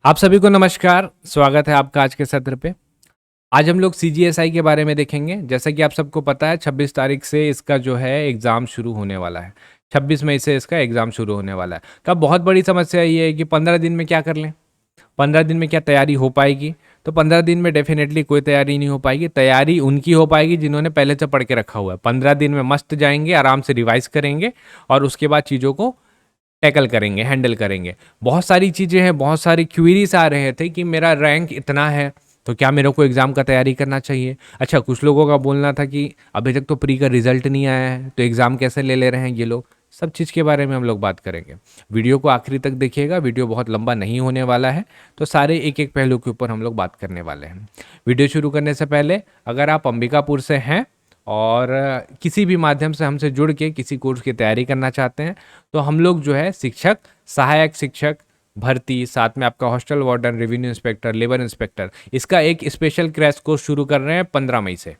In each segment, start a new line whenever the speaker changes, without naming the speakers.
आप सभी को नमस्कार। स्वागत है आपका आज के सत्र पे। आज हम लोग सीजीएसआई के बारे में देखेंगे। जैसा कि आप सबको पता है 26 तारीख से इसका जो है एग्ज़ाम शुरू होने वाला है। 26 मई से इसका एग्ज़ाम शुरू होने वाला है। तो अब बहुत बड़ी समस्या ये है कि 15 दिन में क्या कर लें, 15 दिन में क्या तैयारी हो पाएगी? तो 15 दिन में डेफिनेटली कोई तैयारी नहीं हो पाएगी। तैयारी उनकी हो पाएगी जिन्होंने पहले से पढ़ के रखा हुआ है। 15 दिन में मस्त जाएंगे, आराम से रिवाइज करेंगे और उसके बाद चीज़ों को टैकल करेंगे, हैंडल करेंगे। बहुत सारी चीज़ें हैं, बहुत सारी क्वेरीज आ रहे थे कि मेरा रैंक इतना है तो क्या मेरे को एग्ज़ाम का तैयारी करना चाहिए। अच्छा, कुछ लोगों का बोलना था कि अभी तक तो प्री का रिजल्ट नहीं आया है तो एग्ज़ाम कैसे ले रहे हैं ये लोग। सब चीज़ के बारे में हम लोग बात करेंगे। वीडियो को आखिरी तक देखिएगा, वीडियो बहुत लंबा नहीं होने वाला है, तो सारे एक एक पहलू के ऊपर हम लोग बात करने वाले हैं। वीडियो शुरू करने से पहले अगर आप अंबिकापुर से हैं और किसी भी माध्यम से हमसे जुड़ के किसी कोर्स की तैयारी करना चाहते हैं तो हम लोग जो है शिक्षक, सहायक शिक्षक भर्ती, साथ में आपका hostel warden, revenue inspector, labour inspector, इसका एक स्पेशल क्रैश कोर्स शुरू कर रहे हैं 15 मई से।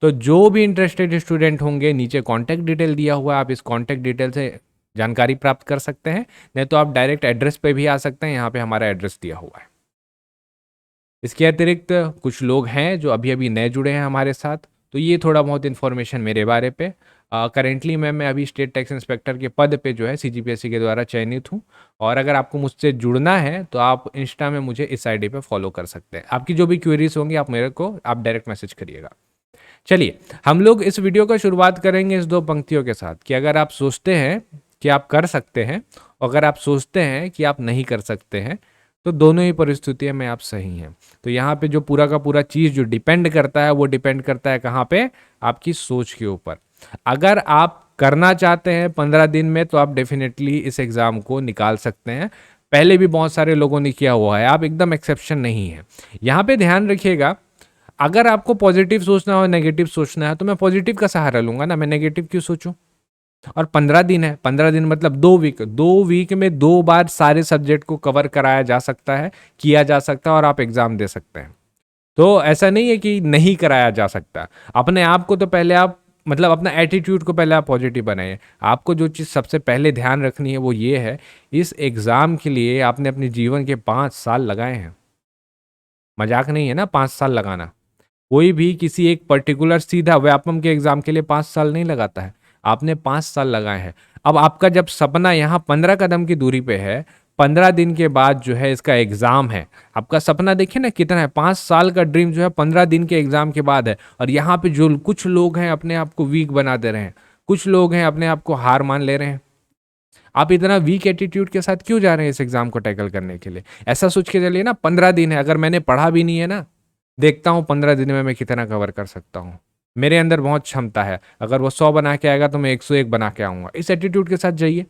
तो जो भी इंटरेस्टेड स्टूडेंट होंगे, नीचे कॉन्टैक्ट डिटेल दिया हुआ है, आप इस कॉन्टैक्ट डिटेल से जानकारी प्राप्त कर सकते हैं। नहीं तो आप डायरेक्ट एड्रेस पे भी आ सकते हैं, यहाँ पे हमारा एड्रेस दिया हुआ है। इसके अतिरिक्त कुछ लोग हैं जो अभी अभी नए जुड़े हैं हमारे साथ, तो ये थोड़ा बहुत इन्फॉर्मेशन मेरे बारे पे। करेंटली मैं अभी स्टेट टैक्स इंस्पेक्टर के पद पे जो है सीजीपीएससी के द्वारा चयनित हूँ। और अगर आपको मुझसे जुड़ना है तो आप इंस्टा में मुझे इस आईडी पे फॉलो कर सकते हैं। आपकी जो भी क्वेरीज होंगी आप मेरे को आप डायरेक्ट मैसेज करिएगा। चलिए, हम लोग इस वीडियो का शुरुआत करेंगे इस दो पंक्तियों के साथ कि अगर आप सोचते हैं कि आप कर सकते हैं, अगर आप सोचते हैं कि आप नहीं कर सकते हैं, तो दोनों ही परिस्थितियों में आप सही हैं। तो यहाँ पे जो पूरा का पूरा चीज़ जो डिपेंड करता है वो डिपेंड करता है कहाँ पे? आपकी सोच के ऊपर। अगर आप करना चाहते हैं 15 दिन में तो आप डेफिनेटली इस एग्ज़ाम को निकाल सकते हैं। पहले भी बहुत सारे लोगों ने किया हुआ है, आप एकदम एक्सेप्शन नहीं है। यहाँ पे ध्यान रखिएगा, अगर आपको पॉजिटिव सोचना हो, नेगेटिव सोचना है, तो मैं पॉजिटिव का सहारा लूंगा ना, मैं नेगेटिव क्यों सोचूं? और 15 दिन है, 15 दिन मतलब 2 वीक, 2 वीक में 2 बार सारे सब्जेक्ट को कवर कराया जा सकता है, किया जा सकता है और आप एग्जाम दे सकते हैं। तो ऐसा नहीं है कि नहीं कराया जा सकता। अपने आप को तो पहले आप मतलब अपना एटीट्यूड को पहले आप पॉजिटिव बनाइए। आपको जो चीज़ सबसे पहले ध्यान रखनी है वो ये है, इस एग्ज़ाम के लिए आपने अपने जीवन के 5 साल लगाए हैं। मजाक नहीं है ना 5 साल लगाना। कोई भी किसी एक पर्टिकुलर सीधा व्यापम के एग्जाम के लिए 5 साल नहीं लगाता है। आपने 5 साल लगाए हैं। अब आपका जब सपना यहाँ 15 कदम की दूरी पे है, 15 दिन के बाद जो है इसका एग्जाम है। आपका सपना देखिए ना कितना है, 5 साल का ड्रीम जो है 15 दिन के एग्जाम के बाद है। और यहाँ पे जो कुछ लोग हैं अपने आप को वीक बना दे रहे हैं, कुछ लोग हैं अपने आप को हार मान ले रहे हैं। आप इतना वीक एटीट्यूड के साथ क्यों जा रहे हैं इस एग्जाम को टैकल करने के लिए? ऐसा सोच के चलिए ना, 15 दिन है, अगर मैंने पढ़ा भी नहीं है ना, देखता हूँ 15 दिन में मैं कितना कवर कर सकता हूँ। मेरे अंदर बहुत क्षमता है, अगर वो 100 बना के आएगा तो मैं 101 बना के आऊँगा। इस एटीट्यूड के साथ जाइए।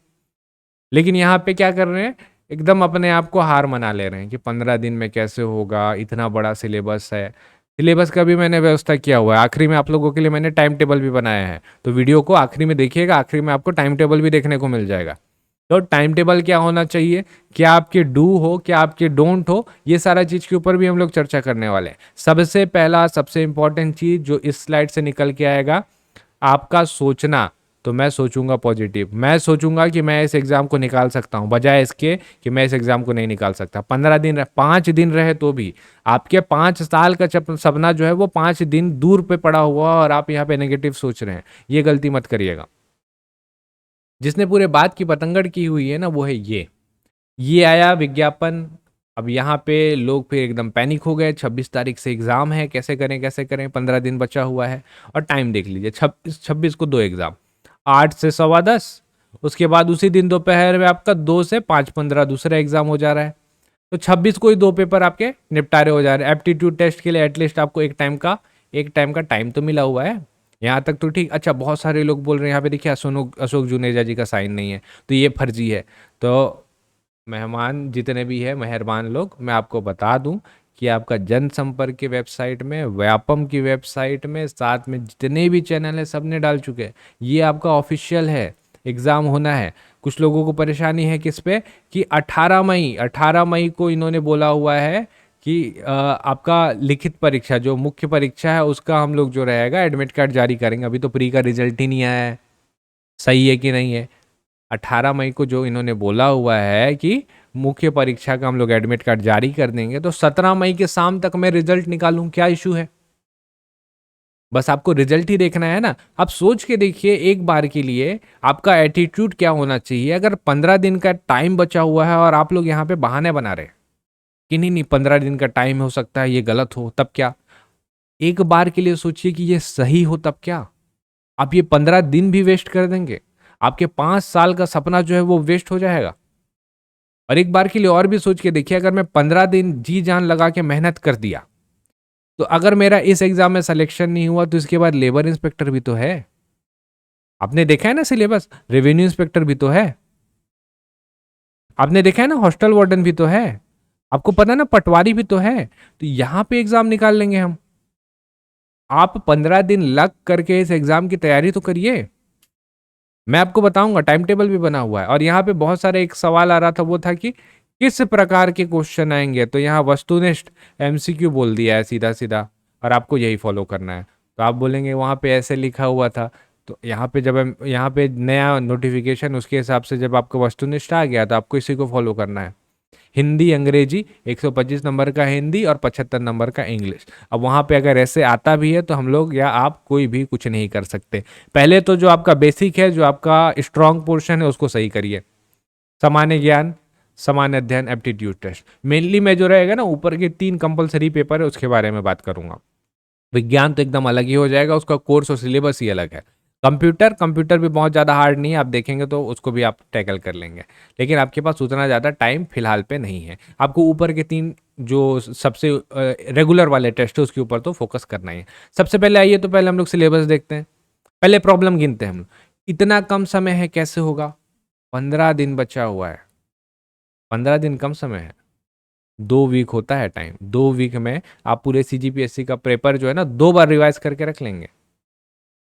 लेकिन यहाँ पे क्या कर रहे हैं, एकदम अपने आप को हार मना ले रहे हैं कि 15 दिन में कैसे होगा, इतना बड़ा सिलेबस है। सिलेबस का भी मैंने व्यवस्था किया हुआ है, आखिरी में आप लोगों के लिए मैंने टाइम टेबल भी बनाया है। तो वीडियो को आखिरी में देखिएगा, आखिरी में आपको टाइम टेबल भी देखने को मिल जाएगा। तो टाइम टेबल क्या होना चाहिए, क्या आपके डू हो, क्या आपके डोंट हो, ये सारा चीज़ के ऊपर भी हम लोग चर्चा करने वाले हैं। सबसे पहला सबसे इंपॉर्टेंट चीज़ जो इस स्लाइड से निकल के आएगा, आपका सोचना। तो मैं सोचूंगा पॉजिटिव, मैं सोचूंगा कि मैं इस एग्ज़ाम को निकाल सकता हूं, बजाय इसके कि मैं इस एग्ज़ाम को नहीं निकाल सकता। 15 दिन 5 दिन रहे तो भी आपके 5 साल का सपना जो है वो 5 दिन दूर पे पड़ा हुआ और आप यहाँ पे नेगेटिव सोच रहे हैं। ये गलती मत करिएगा। जिसने पूरे बात की पतंगड़ की हुई है ना, वो है ये आया विज्ञापन। अब यहाँ पे लोग फिर एकदम पैनिक हो गए, 26 तारीख से एग्ज़ाम है, कैसे करें कैसे करें, 15 दिन बचा हुआ है। और टाइम देख लीजिए, 26 को 2 एग्ज़ाम, 8 से 10:15, उसके बाद उसी दिन दोपहर में आपका 2 से 5:15 दूसरा एग्ज़ाम हो जा रहा है। तो 26 को ही 2 पेपर आपके निपटारे हो जा रहे हैं। एप्टीट्यूड टेस्ट के लिए एटलीस्ट आपको एक टाइम का टाइम तो मिला हुआ है, यहाँ तक तो ठीक। अच्छा, बहुत सारे लोग बोल रहे हैं यहाँ पे देखिए अशोक जुनेजा जी का साइन नहीं है तो ये फर्जी है। तो मेहमान जितने भी हैं, मेहरबान लोग, मैं आपको बता दूं कि आपका जनसंपर्क की वेबसाइट में, व्यापम की वेबसाइट में, साथ में जितने भी चैनल है सब ने डाल चुके हैं। ये आपका ऑफिशियल है, एग्ज़ाम होना है। कुछ लोगों को परेशानी है किस पे, कि 18 मई को इन्होंने बोला हुआ है कि आपका लिखित परीक्षा जो मुख्य परीक्षा है उसका हम लोग जो रहेगा एडमिट कार्ड जारी करेंगे। अभी तो प्री का रिजल्ट ही नहीं आया है, सही है कि नहीं है? 18 मई को जो इन्होंने बोला हुआ है कि मुख्य परीक्षा का हम लोग एडमिट कार्ड जारी कर देंगे, तो 17 मई के शाम तक मैं रिजल्ट निकालूं, क्या इशू है? बस आपको रिजल्ट ही देखना है ना। आप सोच के देखिए एक बार के लिए आपका एटीट्यूड क्या होना चाहिए। अगर 15 दिन का टाइम बचा हुआ है और आप लोग यहाँ पे बहाने बना रहे हैं कि नहीं नहीं 15 दिन का टाइम हो सकता है ये गलत हो, तब क्या? एक बार के लिए सोचिए कि ये सही हो, तब क्या? आप ये 15 दिन भी वेस्ट कर देंगे, आपके 5 साल का सपना जो है वो वेस्ट हो जाएगा। और एक बार के लिए और भी सोच के देखिए, अगर मैं 15 दिन जी जान लगा के मेहनत कर दिया, तो अगर मेरा इस एग्जाम में सिलेक्शन नहीं हुआ तो इसके बाद लेबर इंस्पेक्टर भी तो है। आपने देखा है ना सिलेबस, रेवेन्यू इंस्पेक्टर भी तो है। आपने देखा है ना हॉस्टल वार्डन भी तो है। आपको पता है ना पटवारी भी तो है। तो यहां पे एग्जाम निकाल लेंगे हम। आप 15 दिन लग करके इस एग्जाम की तैयारी तो करिए। मैं आपको बताऊंगा, टाइम टेबल भी बना हुआ है। और यहाँ पे बहुत सारे एक सवाल आ रहा था, वो था कि किस प्रकार के क्वेश्चन आएंगे। तो यहाँ वस्तुनिष्ठ एमसीक्यू बोल दिया है सीधा सीधा, और आपको यही फॉलो करना है। तो आप बोलेंगे वहाँ पे ऐसे लिखा हुआ था। तो यहाँ पे जब यहाँ पे नया नोटिफिकेशन उसके हिसाब से जब आपको वस्तुनिष्ठ आ गया तो आपको इसी को फॉलो करना है। हिंदी अंग्रेजी 125 नंबर का हिंदी और 75 नंबर का इंग्लिश। अब वहाँ पे अगर ऐसे आता भी है तो हम लोग या आप कोई भी कुछ नहीं कर सकते। पहले तो जो आपका बेसिक है, जो आपका स्ट्रांग पोर्शन है, उसको सही करिए। सामान्य ज्ञान, सामान्य अध्ययन, एप्टीट्यूड टेस्ट। मेनली मैं जो रहेगा ना, ऊपर के 3 कंपलसरी पेपर है उसके बारे में बात करूंगा। विज्ञान तो एकदम अलग ही हो जाएगा, उसका कोर्स और सिलेबस ही अलग है। कंप्यूटर कंप्यूटर भी बहुत ज़्यादा हार्ड नहीं है, आप देखेंगे तो उसको भी आप टैकल कर लेंगे। लेकिन आपके पास उतना ज़्यादा टाइम फिलहाल पे नहीं है। आपको ऊपर के 3 जो सबसे रेगुलर वाले टेस्ट है उसके ऊपर तो फोकस करना ही है। सबसे पहले आइए, तो पहले हम लोग सिलेबस देखते हैं। पहले प्रॉब्लम गिनते हैं हम लोग। इतना कम समय है, कैसे होगा? 15 दिन बचा हुआ है। 15 दिन कम समय है। 2 वीक होता है टाइम। 2 वीक में आप पूरे सीजीपीएससी का पेपर जो है ना 2 बार रिवाइज करके रख लेंगे।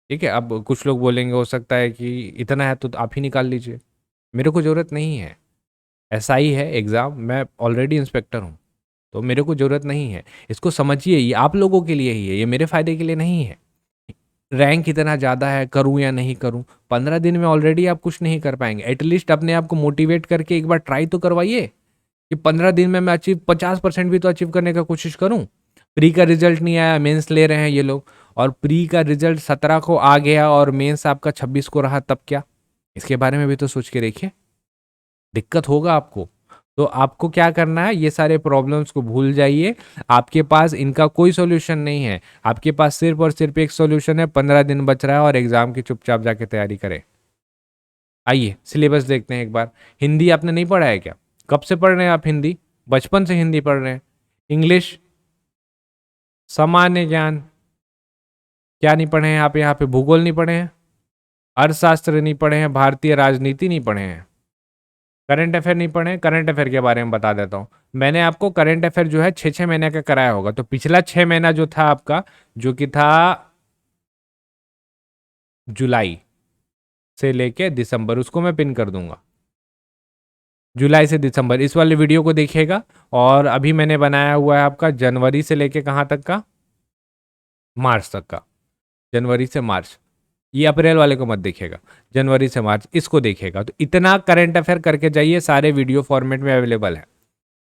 ठीक है। अब कुछ लोग बोलेंगे हो सकता है कि इतना है तो आप ही निकाल लीजिए। मेरे को ज़रूरत नहीं है। ऐसा ही है एग्ज़ाम, मैं ऑलरेडी इंस्पेक्टर हूँ, तो मेरे को ज़रूरत नहीं है। इसको समझिए, ये आप लोगों के लिए ही है, ये मेरे फ़ायदे के लिए नहीं है। रैंक इतना ज़्यादा है, करूँ या नहीं करूँ? 15 दिन में ऑलरेडी आप कुछ नहीं कर पाएंगे। एटलीस्ट अपने आप को मोटिवेट करके एक बार ट्राई तो करवाइए कि 15 दिन में मैं अचीव 50% भी तो अचीव करने का कोशिश करूँ। प्री का रिजल्ट नहीं आया, मेंस ले रहे हैं ये लोग, और प्री का रिजल्ट 17 को आ गया और मेंस आपका 26 को रहा, तब क्या? इसके बारे में भी तो सोच के देखिए। दिक्कत होगा आपको। तो आपको क्या करना है, ये सारे प्रॉब्लम्स को भूल जाइए। आपके पास इनका कोई सॉल्यूशन नहीं है। आपके पास सिर्फ और सिर्फ एक सॉल्यूशन है, 15 दिन बच रहा है और एग्जाम की चुपचाप जाके तैयारी करें। आइए सिलेबस देखते हैं एक बार। हिंदी आपने नहीं पढ़ा है क्या? कब से पढ़ रहे हैं आप हिंदी? बचपन से हिंदी पढ़ रहे हैं। इंग्लिश, सामान्य ज्ञान, क्या नहीं पढ़े हैं आप यहाँ पे? भूगोल नहीं पढ़े हैं, अर्थशास्त्र नहीं पढ़े हैं, भारतीय राजनीति नहीं पढ़े हैं, करंट अफेयर नहीं पढ़े हैं। करंट अफेयर के बारे में बता देता हूँ। मैंने आपको करंट अफेयर जो है 6-6 महीने का कराया होगा। तो पिछला 6 महीना जो था आपका, जो कि था जुलाई से लेके दिसंबर, उसको मैं पिन कर दूंगा। जुलाई से दिसंबर इस वाले वीडियो को देखिएगा। और अभी मैंने बनाया हुआ है आपका जनवरी से लेके कहाँ तक का? मार्च तक का। जनवरी से मार्च, ये अप्रैल वाले को मत देखिएगा, जनवरी से मार्च इसको देखिएगा। तो इतना करंट अफेयर करके जाइए, सारे वीडियो फॉर्मेट में अवेलेबल है।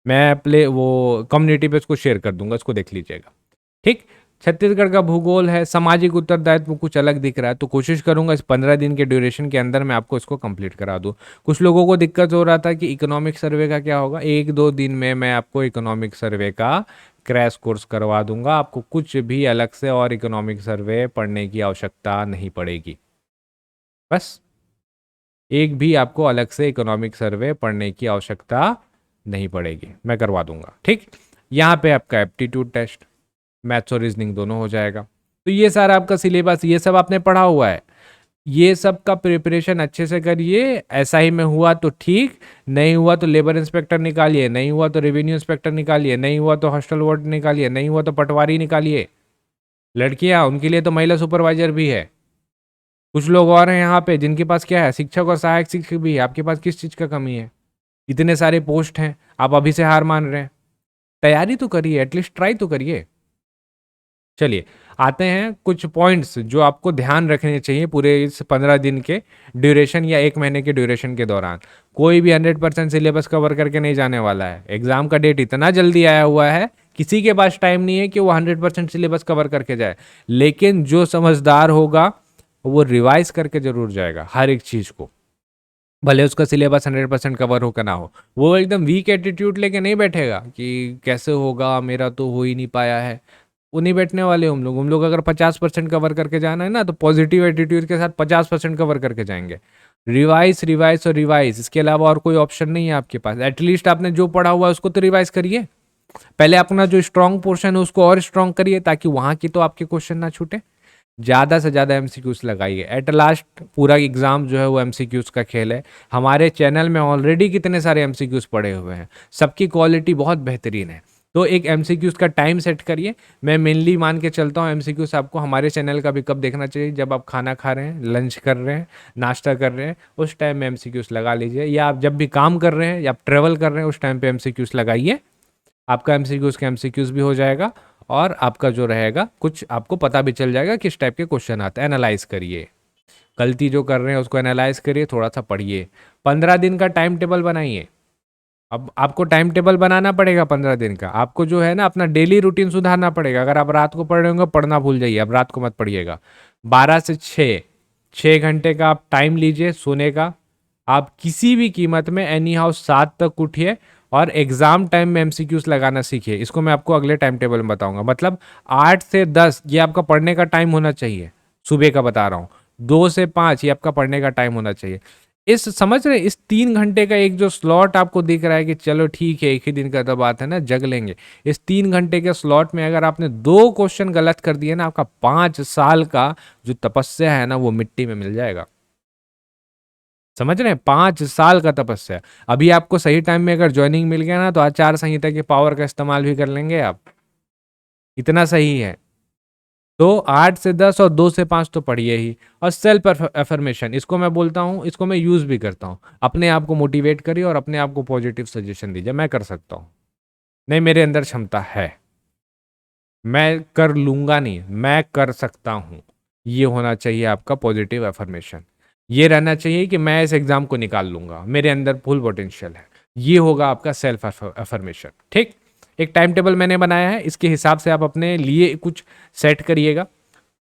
मैं प्ले वो कम्युनिटी पे इसको शेयर कर दूंगा, इसको देख लीजिएगा। ठीक। छत्तीसगढ़ का भूगोल है, सामाजिक उत्तरदायित्व कुछ अलग दिख रहा है, तो कोशिश करूंगा इस 15 दिन के ड्यूरेशन के अंदर मैं आपको इसको कंप्लीट करा दूं। कुछ लोगों को दिक्कत हो रहा था कि इकोनॉमिक सर्वे का क्या होगा। 1-2 दिन में मैं आपको इकोनॉमिक सर्वे का क्रैश कोर्स करवा दूंगा। आपको कुछ भी अलग से और इकोनॉमिक सर्वे पढ़ने की आवश्यकता नहीं पड़ेगी। बस एक भी आपको अलग से इकोनॉमिक सर्वे पढ़ने की आवश्यकता नहीं पड़ेगी, मैं करवा दूंगा। ठीक। यहाँ पे आपका एप्टीट्यूड टेस्ट, मैथ्स और रीजनिंग दोनों हो जाएगा। तो ये सारा आपका सिलेबस, ये सब आपने पढ़ा हुआ है। ये सब का प्रिपरेशन अच्छे से करिए। ऐसा ही में हुआ तो ठीक, नहीं हुआ तो लेबर इंस्पेक्टर निकालिए, नहीं हुआ तो रेवेन्यू इंस्पेक्टर निकालिए, नहीं हुआ तो हॉस्टल वार्ड निकालिए, नहीं हुआ तो पटवारी निकालिए। लड़कियां, उनके लिए तो महिला सुपरवाइजर भी है। कुछ लोग और हैं यहाँ पे जिनके पास क्या है, शिक्षक और सहायक शिक्षक भी है। आपके पास किस चीज़ का कमी है? इतने सारे पोस्ट हैं, आप अभी से हार मान रहे हैं। तैयारी तो करिए, एटलीस्ट ट्राई तो करिए। चलिए आते हैं कुछ पॉइंट्स जो आपको ध्यान रखने चाहिए पूरे इस 15 दिन के ड्यूरेशन या 1 महीने के ड्यूरेशन के दौरान। कोई भी 100% सिलेबस कवर करके नहीं जाने वाला है। एग्जाम का डेट इतना जल्दी आया हुआ है, किसी के पास टाइम नहीं है कि वो 100% सिलेबस कवर करके जाए। लेकिन जो समझदार होगा वो रिवाइज करके जरूर जाएगा हर एक चीज को, भले उसका सिलेबस 100% कवर हो का ना हो। वो एकदम वीक एटीट्यूड लेके नहीं बैठेगा कि कैसे होगा, मेरा तो हो ही नहीं पाया है। वो नहीं बैठने वाले हम लोग अगर 50% कवर करके जाना है ना, तो पॉजिटिव एटीट्यूड के साथ 50% कवर करके जाएंगे। रिवाइज रिवाइज और रिवाइज, इसके अलावा और कोई ऑप्शन नहीं है आपके पास। एटलीस्ट आपने जो पढ़ा हुआ है उसको तो रिवाइज करिए। पहले अपना जो स्ट्रॉन्ग पोर्शन है उसको और स्ट्रॉन्ग करिए, ताकि वहां की तो आपके क्वेश्चन ना छूटे। ज़्यादा से ज़्यादा एमसीक्यूज लगाइए। एट लास्ट पूरा एग्जाम जो है वो एमसीक्यूज का खेल है। हमारे चैनल में ऑलरेडी कितने सारे एमसीक्यूज पड़े हुए हैं, सबकी क्वालिटी बहुत बेहतरीन है। तो एक एमसीक्यूज का टाइम सेट करिए। मैं मेनली मान के चलता हूँ एमसीक्यूज आपको हमारे चैनल का भी कब देखना चाहिए, जब आप खाना खा रहे हैं, लंच कर रहे हैं, नाश्ता कर रहे हैं, उस टाइम में एमसीक्यूज लगा लीजिए। या आप जब भी काम कर रहे हैं या आप ट्रेवल कर रहे हैं उस टाइम पे एमसीक्यूज लगाइए। आपका एमसीक्यूज का एमसीक्यूज भी हो जाएगा और आपका जो रहेगा कुछ आपको पता भी चल जाएगा किस टाइप के क्वेश्चन आते हैं। एनालाइज करिए, गलती जो कर रहे हैं उसको एनालाइज करिए, थोड़ा सा पढ़िए। 15 दिन का टाइम टेबल बनाइए। अब आपको टाइम टेबल बनाना पड़ेगा 15 दिन का। आपको जो है ना अपना डेली रूटीन सुधारना पड़ेगा। अगर आप रात को पढ़ रहे होंगे पढ़ना भूल जाइए, अब रात को मत पढ़िएगा। 12 से 6 घंटे का आप टाइम लीजिए सोने का। आप किसी भी कीमत में एनी हाउ 7 तक उठिए और एग्जाम टाइम में एमसीक्यूज लगाना सीखिए। इसको मैं आपको अगले टाइम टेबल में बताऊंगा। मतलब 8 से 10 ये आपका पढ़ने का टाइम होना चाहिए, सुबह का बता रहा हूँ। 2 से 5 ये आपका पढ़ने का टाइम होना चाहिए। इस समझ रहे, इस 3 घंटे का एक जो स्लॉट आपको दिख रहा है कि चलो ठीक है एक ही दिन का तो बात है ना, जग लेंगे। इस 3 घंटे के स्लॉट में अगर आपने 2 क्वेश्चन गलत कर दिए ना, आपका 5 साल का जो तपस्या है ना वो मिट्टी में मिल जाएगा। समझ रहे हैं, 5 साल का तपस्या। अभी आपको सही टाइम में अगर ज्वाइनिंग मिल गया ना, तो आचार संहिता की पावर का इस्तेमाल भी कर लेंगे आप। इतना सही है। तो 8 से 10 और 2 से 5 तो पढ़िए ही। और सेल्फ अफर्मेशन, इसको मैं बोलता हूँ, इसको मैं यूज भी करता हूँ। अपने आप को मोटिवेट करिए और अपने आप को पॉजिटिव सजेशन दीजिए, मैं कर सकता हूँ, नहीं मेरे अंदर क्षमता है, मैं कर लूंगा नहीं, मैं कर सकता हूँ। ये होना चाहिए आपका पॉजिटिव अफर्मेशन। ये रहना चाहिए कि मैं इस एग्जाम को निकाल लूंगा, मेरे अंदर फुल पोटेंशियल है। ये होगा आपका सेल्फ अफर्मेशन। ठीक, एक टाइम टेबल मैंने बनाया है, इसके हिसाब से आप अपने लिए कुछ सेट करिएगा।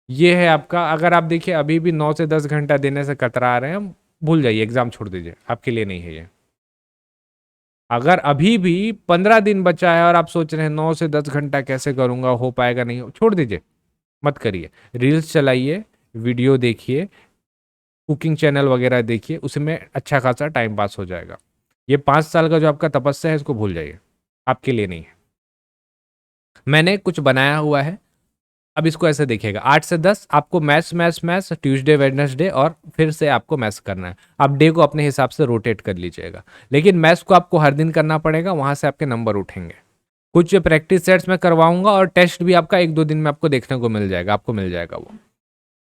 ये है आपका। अगर आप देखिए अभी भी 9 से 10 घंटा देने से कतरा रहे हैं, भूल जाइए, एग्जाम छोड़ दीजिए, आपके लिए नहीं है ये। अगर अभी भी 15 दिन बचा है और आप सोच रहे हैं 9 से 10 घंटा कैसे करूंगा, हो पाएगा नहीं, छोड़ दीजिए, मत करिए। रील्स चलाइए, वीडियो देखिए, कुकिंग चैनल वगैरह देखिए, उसमें अच्छा खासा टाइम पास हो जाएगा। ये 5 साल का जो आपका तपस्या है इसको भूल जाइए, आपके लिए नहीं है। मैंने कुछ बनाया हुआ है। अब इसको ऐसे देखिएगा, 8 से 10 आपको maths maths maths Tuesday Wednesday और फिर से आपको मैथ्स करना है। आप डे को अपने हिसाब से रोटेट कर लीजिएगा, लेकिन मैथ्स को आपको हर दिन करना पड़ेगा, वहां से आपके नंबर उठेंगे। कुछ प्रैक्टिस सेट्स में करवाऊंगा और टेस्ट भी आपका 1-2 दिन में आपको देखने को मिल जाएगा, आपको मिल जाएगा वो।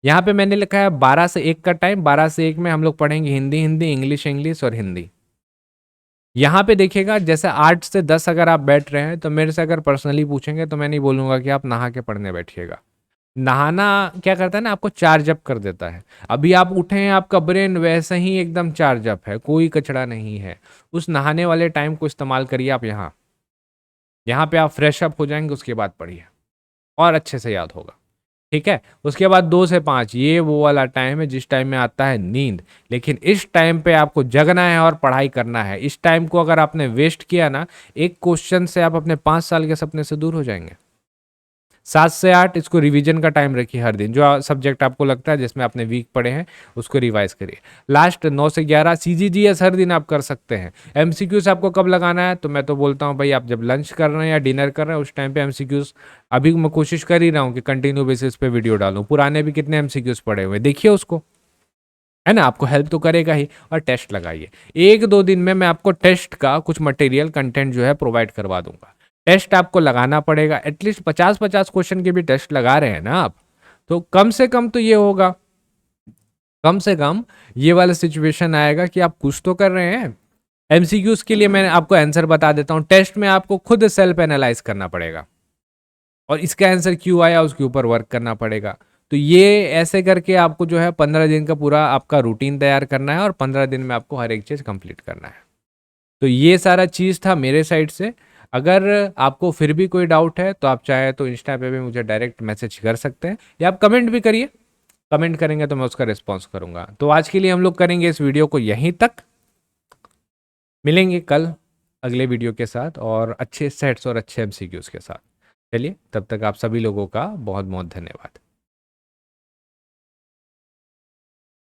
यहाँ पे मैंने लिखा है 12 से 1 का टाइम। 12 से 1 में हम लोग पढ़ेंगे हिंदी हिंदी, इंग्लिश इंग्लिश और हिंदी। यहाँ पे देखिएगा, जैसे 8 से 10 अगर आप बैठ रहे हैं तो मेरे से अगर पर्सनली पूछेंगे तो मैं नहीं बोलूंगा कि आप नहा के पढ़ने बैठिएगा। नहाना क्या करता है ना, आपको चार्ज अप कर देता है। अभी आप उठे हैं, आपका ब्रेन वैसे ही एकदम चार्ज अप है, कोई कचड़ा नहीं है। उस नहाने वाले टाइम को इस्तेमाल करिए आप। यहाँ पे आप फ्रेश अप हो जाएंगे, उसके बाद पढ़िए और अच्छे से याद होगा। ठीक है, उसके बाद 2 से 5 ये वो वाला टाइम है जिस टाइम में आता है नींद। लेकिन इस टाइम पे आपको जगना है और पढ़ाई करना है। इस टाइम को अगर आपने वेस्ट किया ना, एक क्वेश्चन से आप अपने 5 साल के सपने से दूर हो जाएंगे। 7 से 8 इसको रिवीजन का टाइम रखिए। हर दिन जो सब्जेक्ट आपको लगता है जिसमें आपने वीक पढ़े हैं उसको रिवाइज करिए। लास्ट 9 से 11 सीजीजीएस हर दिन आप कर सकते हैं। एमसीक्यूज आपको कब लगाना है, तो मैं तो बोलता हूँ भाई आप जब लंच कर रहे हैं या डिनर कर रहे हैं उस टाइम पे एमसीक्यूज। अभी मैं कोशिश कर ही रहा हूँ कि कंटिन्यू बेसिस पे वीडियो डालूं। पुराने भी कितने एमसीक्यूज पड़े हुए देखिए उसको, है ना, आपको हेल्प तो करेगा ही। और टेस्ट लगाइए। 1-2 दिन में मैं आपको टेस्ट का कुछ मटेरियल कंटेंट जो है प्रोवाइड करवा दूंगा। टेस्ट आपको लगाना पड़ेगा, एटलीस्ट 50-50 क्वेश्चन के भी टेस्ट लगा रहे हैं ना आप, तो कम से कम तो ये होगा, कम से कम ये वाला सिचुएशन आएगा कि आप कुछ तो कर रहे हैं। एमसीक्यूज के लिए मैंने आपको आंसर बता देता हूं, टेस्ट में आपको खुद सेल्फ एनालाइज करना पड़ेगा और इसका आंसर क्यों आया उसके ऊपर वर्क करना पड़ेगा। तो ये ऐसे करके आपको जो है 15 दिन का पूरा आपका रूटीन तैयार करना है और 15 दिन में आपको हर एक चीज़ कंप्लीट करना है। तो ये सारा चीज़ था मेरे साइड से। अगर आपको फिर भी कोई डाउट है तो आप चाहे तो इंस्टा पे भी मुझे डायरेक्ट मैसेज कर सकते हैं या आप कमेंट भी करिए। कमेंट करेंगे तो मैं उसका रिस्पॉन्स करूंगा। तो आज के लिए हम लोग करेंगे इस वीडियो को यहीं तक। मिलेंगे कल अगले वीडियो के साथ और अच्छे सेट्स और अच्छे एमसीक्यूज के साथ। चलिए तब तक आप सभी लोगों का बहुत बहुत धन्यवाद।